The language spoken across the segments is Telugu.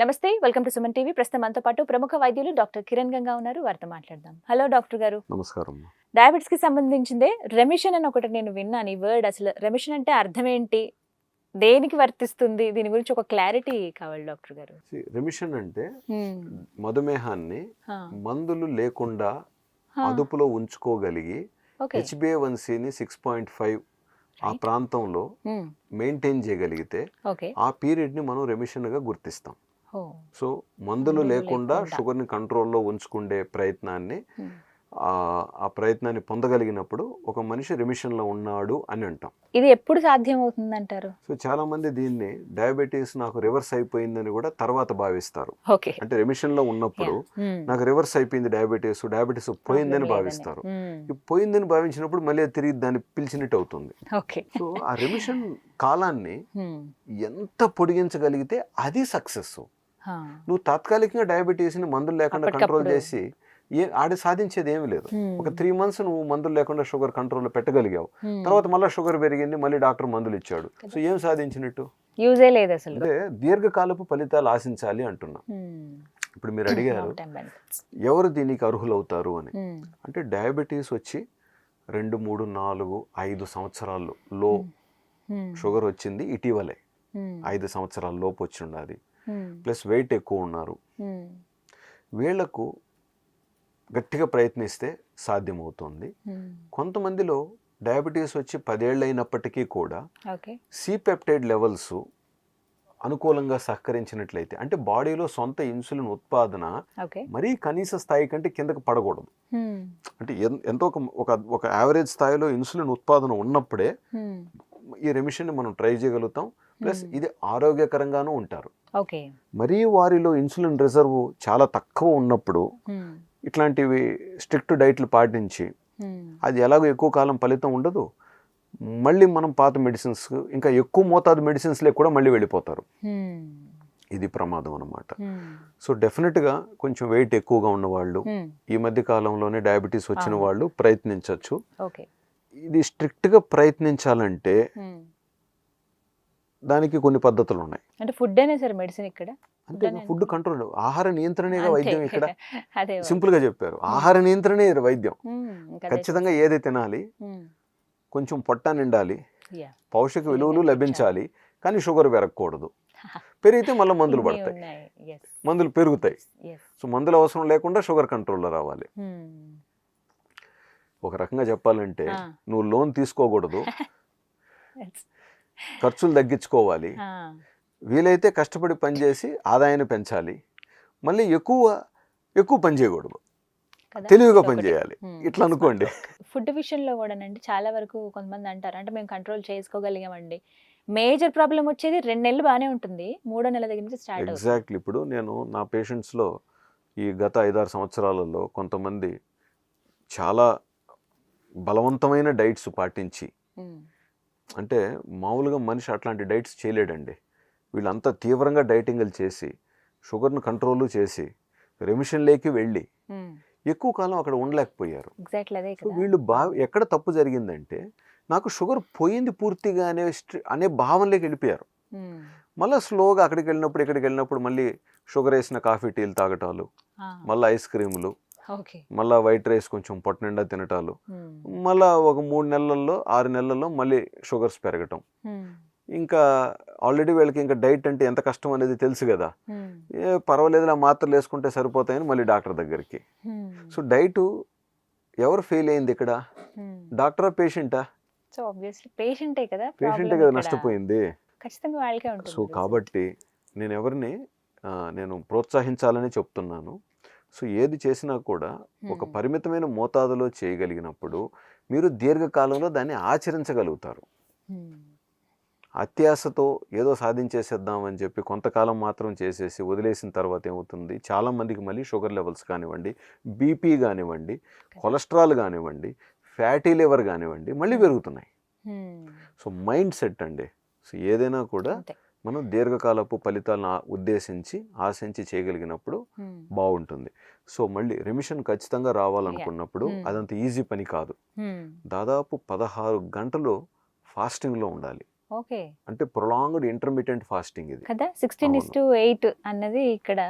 నమస్తే, వెల్కమ్ టు సుమన్ టీవీ. ప్రస్తుతం మనతో పాటు ప్రముఖ వైద్యులు డాక్టర్ కిరణ్ గంగా ఉన్నారు. వారితో మాట్లాడదాం. హలో డాక్టర్ గారు. నమస్కారం. డయాబెటిస్ కి సంబంధించిందే రెమిషన్ అని ఒకటి నేను విన్నాను. ఈ వర్డ్ అసలు రెమిషన్ అంటే అర్థం ఏంటి, దేనికి వర్తిస్తుంది, దీని గురించి ఒక క్లారిటీ కావాలి డాక్టర్ గారు. రెమిషన్ అంటే మధుమేహాన్ని హా, మందులు లేకుండా హా, అదుపులో ఉంచుకోగలిగి ఓకే. HbA1cని 6.5 ఆ రైట్. ప్రాంతంలో మెయింటైన్ చేయగలిగితే ఓకే. ఆ పీరియడ్ని మనం రెమిషన్గా గుర్తిస్తాం. ఓ, సో మందులు లేకుండా షుగర్ని కంట్రోల్లో ఉంచుకునే ప్రయత్నాన్ని హ్మ్. ఆ ప్రయత్నాన్ని పొందగలిగినప్పుడు ఒక మనిషి రెమిషన్లో ఉన్నాడు అని అంటాం. ఇది ఎప్పుడు సాధ్యం అవుతుంది అంటారు? సో చాలా మంది దీన్ని డయాబెటీస్ నాకు రివర్స్ అయిపోయిందని కూడా తర్వాత భావిస్తారు. ఓకే. అంటే రెమిషన్లో ఉన్నప్పుడు నాకు రివర్స్ అయిపోయింది డయాబెటీస్ పోయిందని భావిస్తారు. ఈ పోయిందని భావించినప్పుడు మళ్ళీ అది తిరిగి దాన్ని పిలిచినట్టు అవుతుంది. ఓకే. సో ఆ రెమిషన్ కాలాన్ని ఎంత పొడిగించగలిగితే అది సక్సెస్. నువ్వు తాత్కాలికంగా డయాబెటీస్ని మందులు లేకుండా కంట్రోల్ చేసి ఆడి సాధించేది ఏమీ లేదు. ఒక 3 months నువ్వు మందులు లేకుండా షుగర్ కంట్రోల్లో పెట్టగలిగావు, తర్వాత మళ్ళీ షుగర్ పెరిగింది, మళ్ళీ డాక్టర్ మందులు ఇచ్చాడు. సో ఏం సాధించినట్టు? యూజే లేదు అసలు. అంటే దీర్ఘకాలపు ఫలితాలు ఆశించాలి అంటున్నా. ఇప్పుడు మీరు అడిగారు ఎవరు దీనికి అర్హులవుతారు అని. అంటే డయాబెటీస్ వచ్చి 2, 3, 4, 5 సంవత్సరాలు లో షుగర్ వచ్చింది ఇటీవలే. 5 సంవత్సరాల లోపు వచ్చి ఉండాలి, ప్లస్ వెయిట్ ఎక్కువ ఉన్నారు. వీళ్లకు గట్టిగా ప్రయత్నిస్తే సాధ్యమవుతుంది. కొంతమందిలో డయాబెటీస్ వచ్చి 10 ఏళ్ళు అయినప్పటికీ కూడా C-పెప్టైడ్ లెవెల్స్ అనుకూలంగా సహకరించినట్లయితే, అంటే బాడీలో సొంత ఇన్సులిన్ ఉత్పాదన మరీ కనీస స్థాయి కంటే కిందకు పడకూడదు. అంటే ఎంతో ఒక యావరేజ్ స్థాయిలో ఇన్సులిన్ ఉత్పాదన ఉన్నప్పుడే ఈ రెమిషన్ మనం ట్రై చేయగలుగుతాం. ప్లస్ ఇది ఆరోగ్యకరంగానూ ఉంటారు. మరీ వారిలో ఇన్సులిన్ రిజర్వ్ చాలా తక్కువ ఉన్నప్పుడు ఇట్లాంటివి స్ట్రిక్ట్ డైట్లు పాటించి అది ఎలాగో ఎక్కువ కాలం ఫలితం ఉండదు, మళ్ళీ మనం పాత మెడిసిన్స్ ఇంకా ఎక్కువ మోతాదు మెడిసిన్స్లే కూడా మళ్ళీ వెళ్ళిపోతారు. ఇది ప్రమాదం అన్నమాట. సో డెఫినెట్గా కొంచెం వెయిట్ ఎక్కువగా ఉన్నవాళ్ళు, ఈ మధ్య కాలంలోనే డయాబెటీస్ వచ్చిన వాళ్ళు ప్రయత్నించవచ్చు. ఇది స్ట్రిక్ట్గా ప్రయత్నించాలంటే దానికి కొన్ని పద్ధతులు ఉన్నాయి. అంటే ఫుడ్ అయినా సరే మెడిసిన్ ఇక్కడ అంటే ఫుడ్ కంట్రోల్, ఆహార నియంత్రణగా వైద్యం. ఇక్కడ సింపుల్ గా చెప్పారు, ఆహార నియంత్రణే వైద్యం. ఖచ్చితంగా ఏది తినాలి, కొంచెం పొట్ట నిండాలి, పౌష్టిక విలువలు లభించాలి, కానీ షుగర్ పెరగకూడదు. పెరిగితే మళ్ళీ మందులు పడతాయి, మందులు పెరుగుతాయి. సో మందులు అవసరం లేకుండా షుగర్ కంట్రోల్లో రావాలి. ఒక రకంగా చెప్పాలంటే నువ్వు లోన్ తీసుకోకూడదు, ఖర్చులు తగ్గించుకోవాలి, వీలైతే కష్టపడి పనిచేసి ఆదాయాన్ని పెంచాలి, మళ్ళీ ఎక్కువ పని చేయకూడదు, తెలివిగా పని చేయాలి. ఇట్లా అనుకోండి. ఫుడ్ విషయంలో కూడానండి చాలా వరకు కొంతమంది అంటారు, అంటే మేము కంట్రోల్ చేసుకోగలిగామండి, మేజర్ ప్రాబ్లం వచ్చేది 2 నెలలు బాగానే ఉంటుంది, 3వ నెల దగ్గర నుంచి స్టార్ట్ అవుతుంది. ఎగ్జాక్ట్లీ. ఇప్పుడు నేను నా పేషెంట్స్లో ఈ గత 5-6 సంవత్సరాలలో కొంతమంది చాలా బలవంతమైన డైట్స్ పాటించి, అంటే మామూలుగా మనిషి అట్లాంటి డైట్స్ చేయలేడండి, వీళ్ళంతా తీవ్రంగా డైటింగ్లు చేసి షుగర్ను కంట్రోల్ చేసి రెమిషన్లోకి వెళ్ళి ఎక్కువ కాలం అక్కడ ఉండలేకపోయారు. వీళ్ళు ఎక్కడ తప్పు జరిగిందంటే, నాకు షుగర్ పోయింది పూర్తిగా అనే భావనలోకి వెళ్ళిపోయారు. మళ్ళీ స్లోగా అక్కడికి వెళ్ళినప్పుడు మళ్ళీ షుగర్ వేసిన కాఫీ టీలు తాగటాలు, మళ్ళీ ఐస్ క్రీములు, మళ్ళీ వైట్ రైస్ కొంచెం పొట్ట నిండా తినటాలు, మళ్ళీ ఒక 3 నెలల్లో 6 నెలల్లో మళ్ళీ షుగర్స్ పెరగటం. ఇంకా ఆల్రెడీ వీళ్ళకి ఇంకా డైట్ అంటే ఎంత కష్టం అనేది తెలుసు కదా, పర్వాలేదు మాత్రలు వేసుకుంటే సరిపోతాయని మళ్ళీ డాక్టర్ దగ్గరికి. సో డైటు ఎవరు ఫెయిల్ అయింది ఇక్కడ, డాక్టరా పేషెంటా? పేషెంటే కదా నష్టపోయింది. సో కాబట్టి నేను ప్రోత్సహించాలని చెప్తున్నాను. సో ఏది చేసినా కూడా ఒక పరిమితమైన మోతాదులో చేయగలిగినప్పుడు మీరు దీర్ఘకాలంలో దాన్ని ఆచరించగలుగుతారు. అత్యాశతో ఏదో సాధించేసేద్దామని చెప్పి కొంతకాలం మాత్రం చేసేసి వదిలేసిన తర్వాత ఏమవుతుంది, చాలామందికి మళ్ళీ షుగర్ లెవెల్స్ కానివ్వండి, బీపీ కానివ్వండి, కొలెస్ట్రాల్ కానివ్వండి, ఫ్యాటీ లివర్ కానివ్వండి మళ్ళీ పెరుగుతున్నాయి. సో మైండ్ సెట్ అండి. సో ఏదైనా కూడా మనం దీర్ఘకాలపు ఫలితాలను ఆశించి చేయగలిగినప్పుడు బాగుంటుంది. సో మళ్ళీ రెమిషన్ ఖచ్చితంగా రావాలనుకున్నప్పుడు అదంత ఈజీ పని కాదు. దాదాపు 16 గంటలు ఫాస్టింగ్లో ఉండాలి. ఓకే. అంటే ప్రొలాంగ్డ్ ఇంటర్మీడియట్ ఫాస్టింగ్ ఇది. కదా 16:8 అన్నది ఇక్కడ.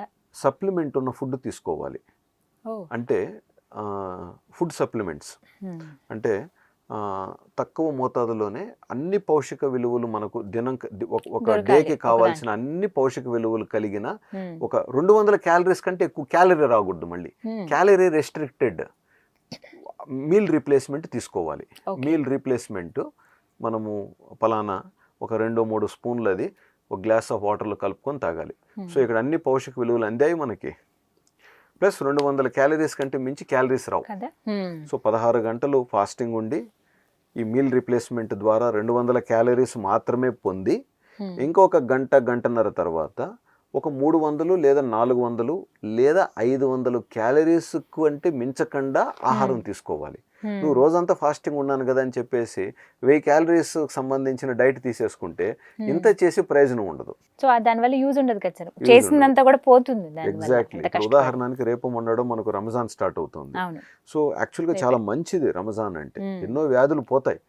సప్లిమెంట్ ఉన్న ఫుడ్ తీసుకోవాలి. ఓహ్! అంటే ఫుడ్ సప్లిమెంట్స్ అంటే తక్కువ మోతాదులోనే అన్ని పౌషిక విలువలు మనకు ఒక దొరకాలి డేకి ఒక కావాల్సిన అన్ని పౌషిక విలువలు కలిగిన ఒక 200 క్యాలరీస్ కంటే ఎక్కువ క్యాలరీ రాకూడదు. మళ్ళీ క్యాలరీ రెస్ట్రిక్టెడ్ మీల్ రీప్లేస్మెంట్ తీసుకోవాలి. మీల్ రీప్లేస్మెంట్ మనము పలానా ఒక 2-3 స్పూన్లు అది ఒక గ్లాస్ ఆఫ్ వాటర్లో కలుపుకొని తాగాలి. సో ఇక్కడ అన్ని పౌషిక విలువలు అందాయి మనకి. ప్లస్ 200 క్యాలరీస్ కంటే మించి క్యాలరీస్ రావు. సో 16 గంటలు ఫాస్టింగ్ ఉండి ఈ మీల్ రీప్లేస్మెంట్ ద్వారా 200 క్యాలరీస్ మాత్రమే పొంది ఇంకొక గంటన్నర తర్వాత ఒక 300 లేదా 400 లేదా 500 క్యాలరీస్కు అంటే మించకుండా ఆహారం తీసుకోవాలి. నువ్వు రోజంతా ఫాస్టింగ్ ఉన్నాను కదా అని చెప్పేసి 1000 క్యాలరీస్ సంబంధించిన డైట్ తీసేసుకుంటే ఇంత చేసి ప్రయోజనం ఉండదు. సో దానివల్ల యూజ్ ఉండదు కదా సార్, చేసిందంతా కూడా పోతుంది. ఎగ్జాక్ట్లీ. ఉదాహరణకి రేపు మొన్నడో మనకు రంజాన్ స్టార్ట్ అవుతుంది. సో యాక్చువల్గా చాలా మంచిది రంజాన్ అంటే, ఎన్నో వ్యాధులు పోతాయి.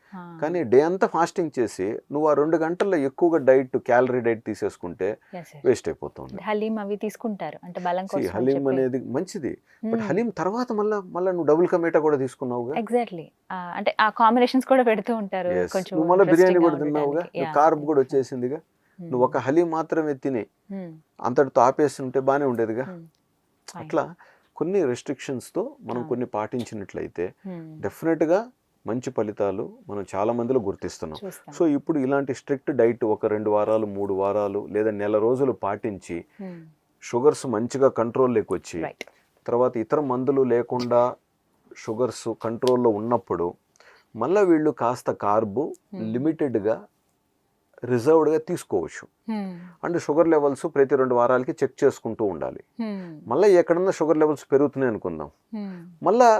కానీ డే అంతా ఫాస్టింగ్ చేసి నువ్వు ఆ 2 గంటల్లో ఎక్కువగా క్యాలరీ డైట్ తీసేసుకుంటే వేస్ట్ అయిపోతుంది. హలీం అవి తీసుకుంటారు అంటే బలం కోసం. హలీం అనేది మంచిది, బట్ హలీం తర్వాత మళ్ళీ నువ్వు డబుల్ కమేటా కూడా తీసుకున్నావుగా. ఎగ్జాక్ట్లీ. అంటే ఆ కాంబినేషన్స్ కూడా పెడుతూ ఉంటారు. కొంచెం నువ్వు మళ్ళీ బిర్యానీ కూడా తిన్నావుగా, కార్బ్ కూడా వచ్చేసిందిగా. నువ్వు ఒక హలీం మాత్రమే తిని అంతటితో ఆపేసి ఉంటే బాగానే ఉండేదిగా. అట్లా కొన్ని రెస్ట్రిక్షన్స్తో మనం కొన్ని పాటించినట్లయితే డెఫినెట్గా మంచి ఫలితాలు మనం చాలా మందిలో గుర్తిస్తున్నాం. సో ఇప్పుడు ఇలాంటి స్ట్రిక్ట్ డైట్ ఒక 2 వారాలు 3 వారాలు లేదా నెల రోజులు పాటించి షుగర్స్ మంచిగా కంట్రోల్లోకి వచ్చి తర్వాత ఇతర మందులు లేకుండా షుగర్స్ కంట్రోల్లో ఉన్నప్పుడు మళ్ళీ వీళ్ళు కాస్త కార్బు లిమిటెడ్గా రిజర్వ్డ్గా తీసుకోవచ్చు. అంటే షుగర్ లెవెల్స్ ప్రతి 2 వారాలకి చెక్ చేసుకుంటూ ఉండాలి. మళ్ళీ ఎక్కడన్నా షుగర్ లెవెల్స్ పెరుగుతున్నాయి అనుకుందాం, మళ్ళీ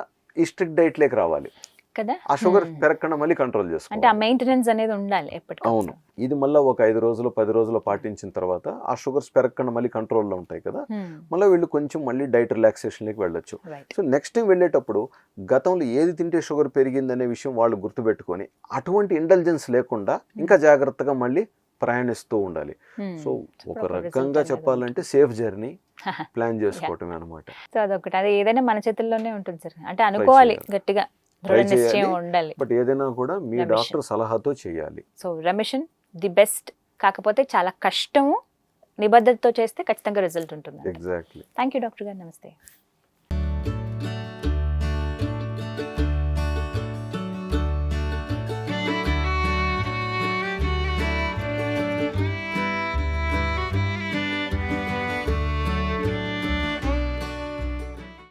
ఈ స్ట్రిక్ట్ డైట్లోకి రావాలి కదా. ఆ షుగర్ పెరగకుండా మళ్ళీ కంట్రోల్ చేసుకోవాలి. అంటే ఆ మెయింటెనెన్స్ అనేది ఉండాలి ఎప్పటికీ. అవును. ఇది మళ్ళీ ఒక 5 రోజులు 10 రోజులు పాటించిన తర్వాత ఆ షుగర్స్ పెరగకుండా మళ్ళీ కంట్రోల్లో ఉంటాయి కదా. మళ్ళీ వీళ్ళు కొంచెం మళ్ళీ డైట్ రిలాక్సేషన్లోకి వెళ్ళొచ్చు. సో నెక్స్ట్ టైం వెళ్ళేటప్పుడు గతంలో ఏది తింటే షుగర్ పెరిగిందనే విషయం వాళ్ళు గుర్తుపెట్టుకొని అటువంటి ఇంటెలిజెన్స్ లేకుండా ఇంకా జాగ్రత్తగా మళ్ళీ ప్రయాణిస్తూ ఉండాలి. సో ఒక రకంగా చెప్పాలంటే సేఫ్ జర్నీ ప్లాన్ చేసుకోవటమే అనమాట. సో అదొకటి, అది ఏదైనా మన చేతుల్లోనే ఉంటుంది సార్. అంటే అనుకోవాలి గట్టిగా, ఉండాలి. బట్ ఏదైనా కూడా మీ డాక్టర్ సలహాతో చేయాలి. సో రెమిషన్ ది బెస్ట్, కాకపోతే చాలా కష్టము, నిబద్ధతతో చేస్తే ఖచ్చితంగా రిజల్ట్ ఉంటుంది. ఎగ్జాక్ట్లీ. థ్యాంక్ యూ డాక్టర్ గారు, నమస్తే.